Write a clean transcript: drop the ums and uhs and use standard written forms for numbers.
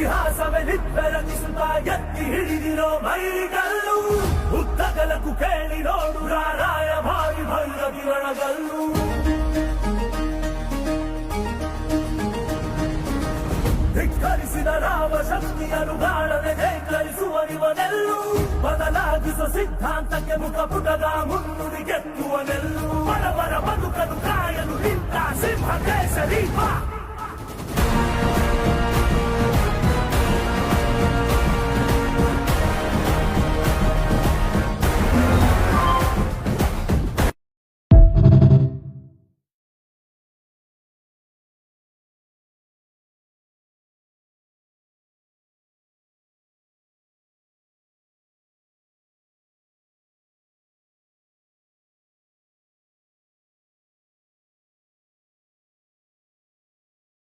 ಇತಿಹಾಸವೆಲಿಬ್ಬೆರಗಿಸುತ್ತ ಎತ್ತಿ ಹಿಡಿದಿರೋ ಮೈಲಿಗಲ್ಲು ಉದ್ದಗಲಕ್ಕೂ ಕೇಳಿ ನೋಡು ರಾರಾಯ ಭಾರಿ ಭೈರವಿ ರಣಗಲ್ಲು ಧಿಕ್ಕರಿಸಿದ ರಾಮ ಶಕ್ತಿಯನ್ನು ಗಾಳನೆ ಧಿಕ್ಕರಿಸುವನಿವನೆಲ್ಲು ಬದಲಾಗಿಸುವ ಸಿದ್ಧಾಂತಕ್ಕೆ ಮುಖಪುಟದ ಮುನ್ನುಡಿ ಗೆತ್ತುವನೆಲ್ಲು ಬಡವರ ಬದುಕನ್ನು ಕಾಯಲು ನಿಂತ ಸಿಂಹ ಕೇಸರಿ ಬಾ